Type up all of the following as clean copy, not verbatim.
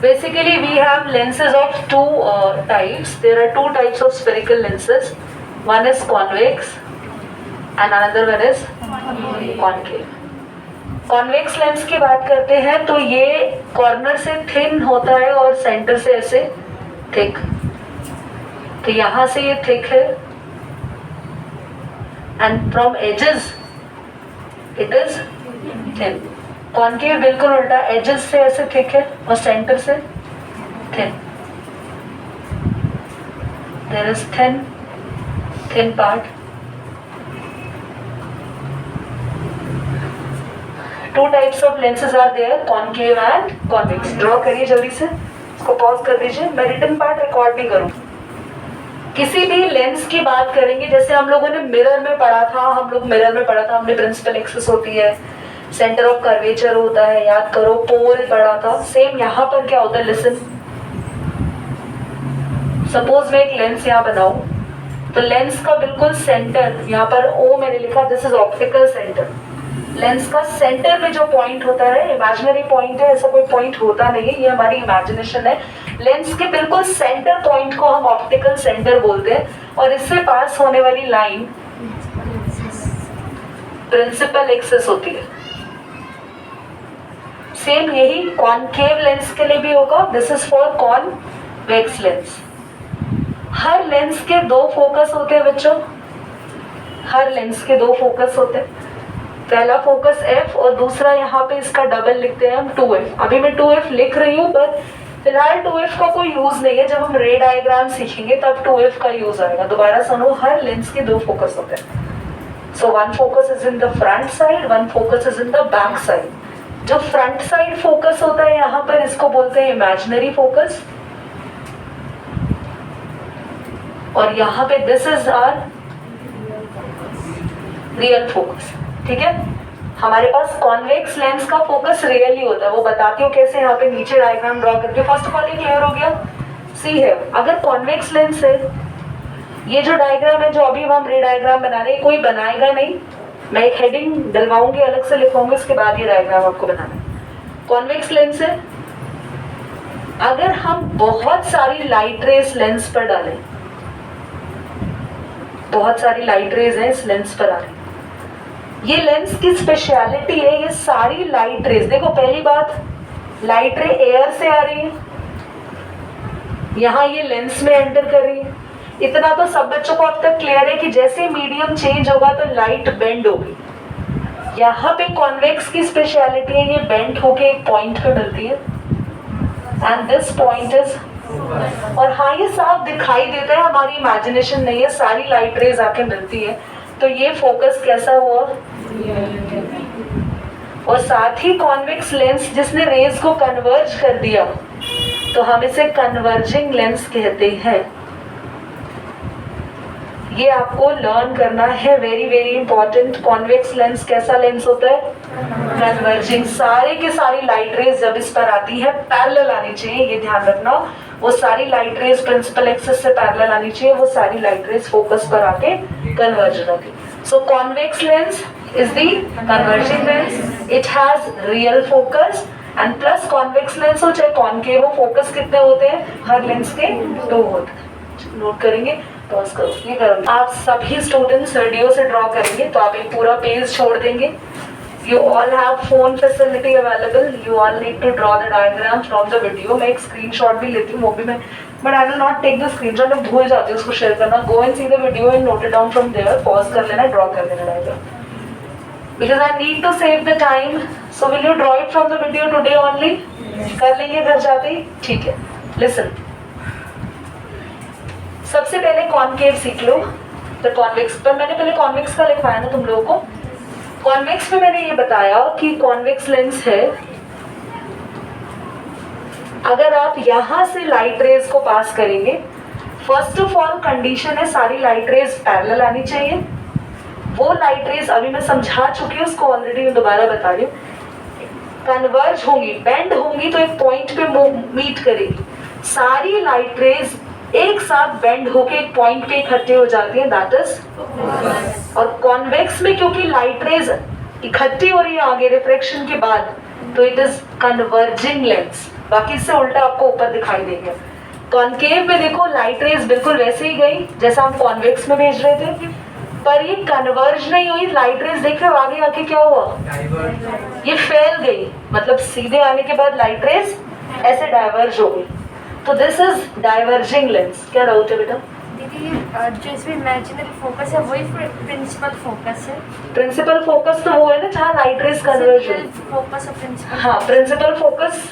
Basically, we have lenses of two types. There are two types of spherical lenses. One is convex and another one is concave. Convex lens की बात करते हैं तो ये corner से thin होता है और सेंटर से ऐसे थिक. तो यहाँ से ये थिक है and from edges it is thin. Concave बिल्कुल उल्टा, एजेस से ऐसे थिक है और सेंटर से thin. There is thin part. Two types of lenses are there, concave and convex. Draw करिए जल्दी से, इसको पॉज कर दीजिए. मैं रिटन पार्ट रिकॉर्ड भी करूँ. किसी भी लेंस की बात करेंगे, जैसे हम लोगों ने मिरर में पढ़ा था, हमने प्रिंसिपल एक्सिस होती है, सेंटर ऑफ कर्वेचर होता है, याद करो, पोल पढ़ा था. सेम यहाँ पर क्या होता है, लिसन. सपोज मैं एक लेंस यहाँ बनाऊं तो लेंस का बिल्कुल सेंटर, यहाँ पर ओ मैंने लिखा, this is optical centre. Lens का सेंटर में जो पॉइंट होता है, इमेजिनरी पॉइंट है, ऐसा कोई पॉइंट होता नहीं है, ये हमारी इमेजिनेशन है. लेंस के बिल्कुल सेंटर पॉइंट को हम ऑप्टिकल सेंटर बोलते हैं और इससे पास होने वाली लाइन प्रिंसिपल एक्सिस होती है. सेम यही कॉनकेव लेंस के लिए भी होगा. This is for convex lens. Her lens के दो फोकस होते हैं बच्चों, हर लेंस के दो फोकस होते हैं. पहला फोकस F और दूसरा यहाँ पे इसका डबल लिखते हैं हम 2F. अभी मैं 2F लिख रही हूँ पर फिलहाल 2F का कोई यूज नहीं है. जब हम रे डायग्राम सीखेंगे तब 2F का यूज आएगा. दोबारा सुनो, हर लेंस के दो फोकस होते हैं. So one focus is in the front side, one focus is in the back side. जो फ्रंट साइड फोकस होता है यहाँ पर, इसको बोलते हैं इमेजिनरी फोकस. और यहाँ पे this is our real focus. ठीक है. हमारे पास कॉन्वेक्स लेंस का फोकस रियली होता है, वो बताती हूँ कैसे. यहाँ पे नीचे डायग्राम ड्रॉ करके फर्स्ट ऑफ ऑल ये क्लियर हो गया. सी है, अगर कॉन्वेक्स लेंस है, ये जो डायग्राम है, जो अभी हम रे डायग्राम बना रहे हैं, कोई बनाएगा नहीं. मैं एक हेडिंग डलवाऊंगी, अलग से लिखवाऊंगी, उसके बाद ये डायग्राम आपको बनाना है. कॉन्वेक्स लेंस है, अगर हम बहुत सारी लाइट रेस लेंस पर डालें, बहुत सारी लाइट रेज है इस लेंस पर आ रही. ये लेंस की स्पेशलिटी है, ये सारी लाइट रेज, देखो पहली बात, लाइट रे एयर से आ रही है, यहाँ ये लेंस में एंटर कर रही है. इतना तो सब बच्चों को अब तक क्लियर है कि जैसे मीडियम चेंज होगा तो लाइट बेंड होगी. यहाँ पे कॉन्वेक्स की स्पेशलिटी है, ये बेंड होके एक पॉइंट पे मिलती है एंड दिस पॉइंट इज, और हाँ ये साफ दिखाई देता है, हमारी इमेजिनेशन नहीं है, सारी लाइट रेज आके मिलती है. तो ये फोकस कैसा हुआ. और साथ ही कॉन्वेक्स लेंस जिसने रेज को कन्वर्ज कर दिया तो हम इसे कन्वर्जिंग लेंस कहते हैं. ये आपको लर्न करना है, very very important. Convex lens कैसा लेंस होता है, कन्वर्जिंग. सारे के सारी लाइट रेज जब इस पर आती है पैरेलल आनी चाहिए, ये ध्यान रखना. वो सारी लाइट रेज प्रिंसिपल एक्सिस से पैरेलल आनी चाहिए, वो सारी लाइट रेज फोकस पर आके कन्वर्ज होगी. So convex lens is the converging lens. It has real focus and plus convex lens हो चाहे कॉनकेव हो, फोकस कितने होते हैं, हर लेंस के दो होते हैं. नोट करेंगे, पॉज करो, ये करो. आप सभी स्टूडेंट्स वीडियो से ड्रॉ करेंगे तो आप एक पूरा पेज छोड़ देंगे. You all have phone facility available. You all need to draw the diagram from the video. मैं एक screenshot भी लेती हूँ, वो भी मैं, but I will not take the screenshot. मैं भूल जाती हूँ उसको शेयर करना. Go and see the video and note it down from there. Pause कर लेना, draw कर लेना diagram. Because I need to save the time. So will you draw it from the video today only? कर लेंगे घर जाते ही, ठीक है. Listen. सबसे पहले कॉनकेव सीख लो. तो कॉन्वेक्स पर मैंने पहले कॉन्वेक्स का लिखवाया ना तुम लोगों को. कॉन्वेक्स में मैंने ये बताया कि कॉन्वेक्स लेंस है, अगर आप यहां से लाइट रेज को पास करेंगे, फर्स्ट ऑफ ऑल कंडीशन है सारी लाइट रेज पैरेलल आनी चाहिए. वो लाइट रेज अभी मैं समझा चुकी हूँ, उसको ऑलरेडी मैं दोबारा बता रही हूँ. कन्वर्ज होंगी, बेंड होंगी तो एक पॉइंट पे मीट करेगी. सारी लाइट रेज एक साथ बेंड होके एक पॉइंट पे इकट्ठे हो जाती है, दैट इज. और कॉन्वेक्स में क्योंकि लाइट रेज इकट्ठी हो रही है आगे रिफ्रैक्शन के बाद, तो इट इज कन्वर्जिंग लेंस। बाकी इससे उल्टा आपको ऊपर दिखाई देगा। कॉनकेव में देखो लाइट रेज बिल्कुल वैसे ही गई जैसा हम कॉन्वेक्स में भेज रहे थे, पर ये कन्वर्ज नहीं हुई। लाइट रेज देख रहे हो आगे आके क्या हुआ, ये फैल गई, मतलब सीधे आने के बाद लाइट रेज ऐसे डाइवर्ज हो गई। तो दिस इज डाइवर्जिंग लेंस। क्या डाउट है बेटा? दीदी जो इसमें इमेजिनरी फोकस है वही प्रिंसिपल फोकस है? प्रिंसिपल फोकस तो वो है ना जहाँ लाइट रेज कन्वर्ज हुई। फोकस और प्रिंसिपल, हाँ प्रिंसिपल फोकस,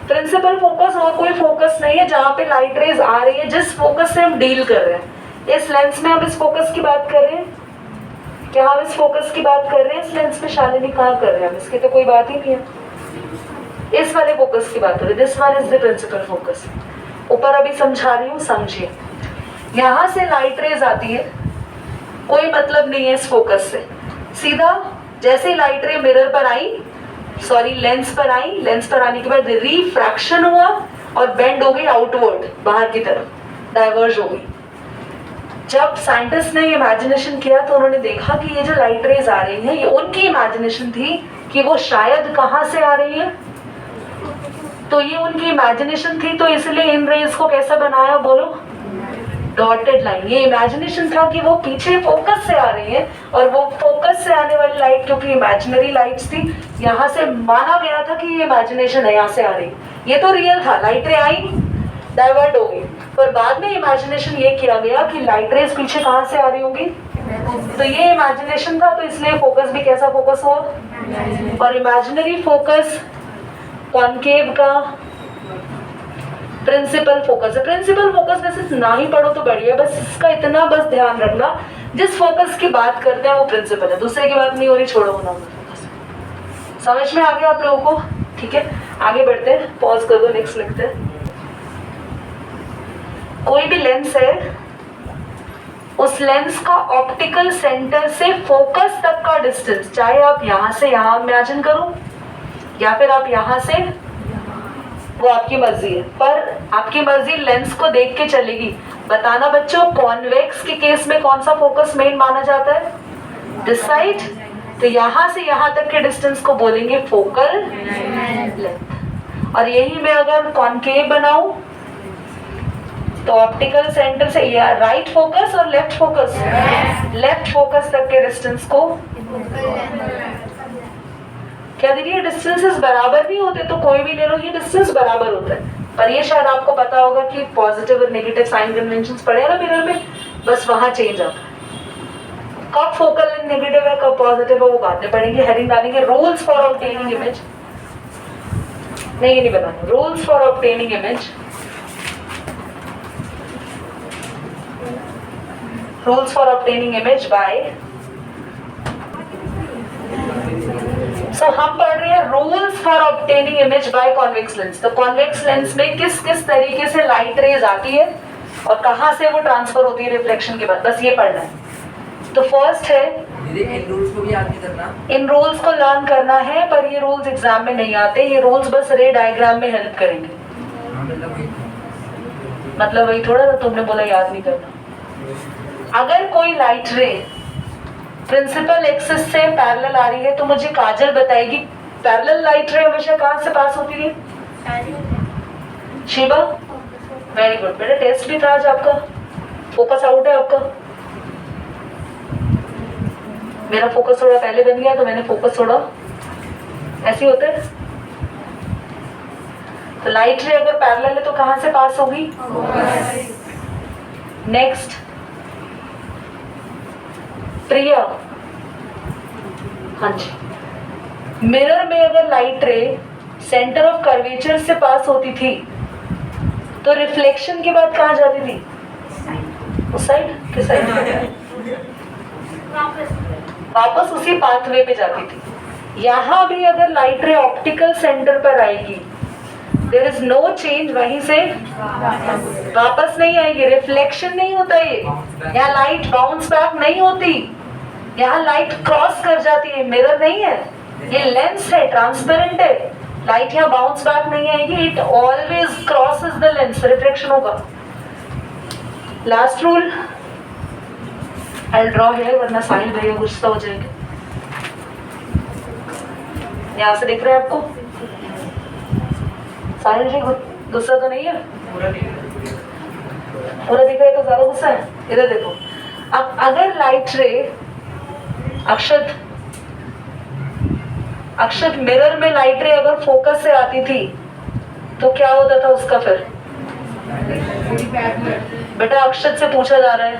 प्रिंसिपल फोकस और कोई फोकस नहीं है जहाँ पे लाइट रेज आ रही है, जिस फोकस से हम डील कर रहे हैं। इस लेंस में हम इस फोकस की बात कर रहे हैं, क्या हम इस फोकस की बात कर रहे हैं? इस लेंस में शालिनी कहाँ कर रहे हैं हम? इसकी तो कोई बात ही नहीं है। इस वाले फोकस की बात हो रही है। This one is the principal focus. ऊपर अभी समझा रही हूँ, समझिए। यहाँ से लाइट रेज आती है, कोई मतलब नहीं है इस फोकस से। सीधा जैसे ही लाइट रे मिरर पर आई, सॉरी लेंस पर आई, लेंस पर आने के बाद रिफ्रैक्शन हुआ और बेंड हो गई आउटवर्ड, बाहर की तरफ डाइवर्ज हो गई। जब साइंटिस्ट ने इमेजिनेशन किया तो उन्होंने देखा कि ये जो लाइट रेज आ रही है ये उनकी इमेजिनेशन थी कि वो शायद कहाँ से आ रही है। तो ये उनकी इमेजिनेशन थी, तो इसलिए इन रेज को कैसा बनाया बोलो? Dotted line. ये इमेजिनेशन था कि वो पीछे फोकस से आ रही है, और वो फोकस से आने वाली लाइट क्योंकि इमेजिनरी लाइट्स थी, यहाँ से माना गया था कि ये इमेजिनेशन है, यहाँ से आ रही। ये तो रियल था, लाइट रे आई डाइवर्ट हो गई, पर बाद में इमेजिनेशन ये किया गया कि लाइट रेज पीछे कहाँ से आ रही होंगी। तो ये इमेजिनेशन था, तो इसलिए फोकस भी कैसा फोकस हुआ? और इमेजिनरी फोकस कॉनकेव का प्रिंसिपल फोकस है। प्रिंसिपल फोकस वैसे ना ही पढ़ो तो बढ़िया, बस इसका इतना बस ध्यान रखना, जिस फोकस की बात करते हैं वो प्रिंसिपल है, दूसरे की बात नहीं हो रही, छोड़ो ना। समझ में आ गया आप लोगों को? ठीक है, आगे बढ़ते हैं, पॉज कर दो, नेक्स्ट लिखते हैं। कोई भी लेंस है, उस लेंस का ऑप्टिकल सेंटर से फोकस तक का डिस्टेंस, चाहे आप यहां से यहां इमेजिन करो या फिर आप यहां से, वो आपकी मर्जी है, पर आपकी मर्जी लेंस को देख के चलेगी। बताना बच्चों, कॉन्वेक्स के केस में कौन सा फोकस मेन माना जाता है? This side. तो यहां से यहां तक के डिस्टेंस को बोलेंगे फोकल लेंथ। और यही मैं अगर कॉनकेव बनाऊं तो ऑप्टिकल सेंटर से राइट फोकस और लेफ्ट फोकस, लेफ्ट फोकस तक के डिस्टेंस को क्या दीदी ये डिस्टेंसेस बराबर नहीं होते? तो कोई भी ले लो, ये डिस्टेंस बराबर होता है, पर ये शायद आपको पता होगा कि पॉजिटिव और नेगेटिव साइन कन्वेंशंस पढ़े ना मिरर में, बस वहां चेंज आता है। कब फोकल लेंथ नेगेटिव है कब पॉजिटिव है वो बाद में पढ़ेंगे, हेडिंग डालेंगे रूल्स फॉर ऑब्टेनिंग इमेज। नहीं, ये नहीं बताना, rules for obtaining image, rules for obtaining image by. So हम पढ़ रहे हैं rules for obtaining image by convex lens. तो कॉन्वेक्स लेंस में किस किस तरीके से लाइट रेज आती है और कहां से वो ट्रांसफर होती है रिफ्लेक्शन के बाद, बस ये पढ़ना है। तो फर्स्ट है, इन रूल्स को भी याद नहीं करना, इन रूल्स को लर्न करना है, पर ये रूल्स एग्जाम में नहीं आते, ये रूल्स बस रे डायग्राम में हेल्प करेंगे। मतलब वही थोड़ा ना तुमने बोला याद नहीं करना। अगर कोई लाइट रे प्रिंसिपल एक्सिस से पैरेलल आ रही है तो मुझे काजल बताएगी पैरेलल लाइट रे हमेशा कहां से पास होती है? शिवा, वेरी गुड बेटा, टेस्ट भी था आज आपका, फोकस आउट है आपका। मेरा फोकस थोड़ा पहले बन गया तो मैंने फोकस थोड़ा ऐसे होता है। तो लाइट रे अगर पैरेलल है तो कहां से पास होगी? नेक्स्ट प्रिया, हाँ जी, मिरर में अगर लाइट रे सेंटर ऑफ कर्वेचर से पास होती थी तो रिफ्लेक्शन के बाद कहाँ जाती थी? उस साइड, किस साइड? वापस उसी पाथवे पे जाती थी। यहाँ भी अगर लाइट रे ऑप्टिकल सेंटर पर आएगी, देयर इज नो चेंज, वहीं से वापस नहीं आएगी, रिफ्लेक्शन नहीं होता ये, यहाँ लाइट बाउंस बैक नहीं होती, यहाँ लाइट क्रॉस कर जाती है, मिरर नहीं है, ये लेंस है, ट्रांसपेरेंट है, लाइट यहाँ बाउंस बैक नहीं आएगी, it always crosses the lens, reflection होगा। लास्ट रूल आई ड्रॉ है, वरना साहिल भैया गुस्सा हो जाएंगे। यहाँ से दिख रहा है आपको? साहिल जी गुस्सा तो नहीं है? पूरा दिख रहा है तो ज्यादा गुस्सा है? इधर देखो, अब अगर लाइट रे अक्षत मिरर में लाइट रे अगर फोकस से आती थी तो क्या होता था उसका फिर? बेटा अक्षत से पूछा जा रहा है,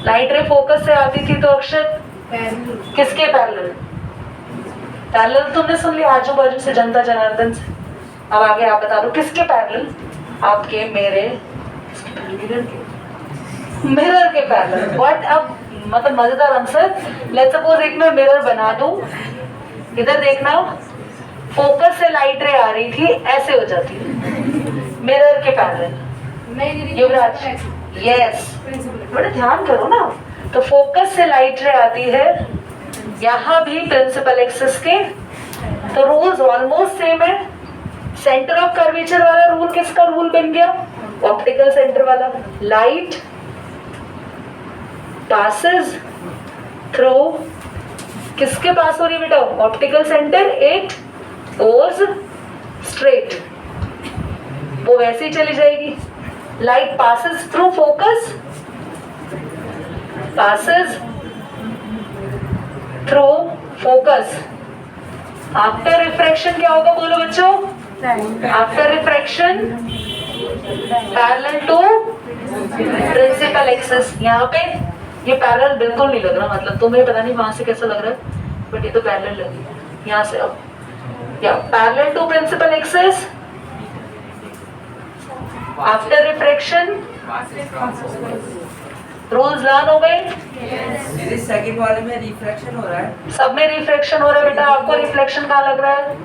लाइट रे फोकस से आती थी तो अक्षत किसके पैरेलल? पैरेलल तुमने सुन लिया आजू बाजू से, जनता जनार्दन से। अब आगे आप बता दो किसके पैरेलल? आपके, मेरे, मिरर के पैरेलल। बट अब मतलब मजेदार आंसर, लेट्स सपोज एक मैं मिरर बना दूं, इधर देखना, फोकस से लाइट रे आ रही थी, ऐसे हो जाती है मिरर के पैरेलल। युवराज, यस, बड़े ध्यान करो ना। तो फोकस से लाइट रे आती है, यहाँ भी प्रिंसिपल एक्सिस के, तो रूल्स ऑलमोस्ट सेम है। सेंटर ऑफ कर्वेचर वाला रूल किसका रूल बन गया? ऑप्टिकल सेंटर वाला। लाइट पासेस थ्रू, किसके पास हो रही है बेटा? Optical centre, it goes straight, वो वैसे ही चली जाएगी। Light passes through focus, passes through focus. After refraction क्या होगा बोलो बच्चों? After refraction parallel to principal axis। यहाँ पे ये पैरेलल बिल्कुल नहीं लग रहा, मतलब तुम्हें पता नहीं वहां से कैसा लग रहा है, बट ये तो पैरेलल लगी यहाँ से। अब या parallel to principal axis, after refraction, rules learn हो गए? सेकंड वाले में रिफ्रैक्शन हो रहा है, सब में रिफ्रैक्शन हो रहा है बेटा। आपको रिफ्लेक्शन कहाँ लग रहा है?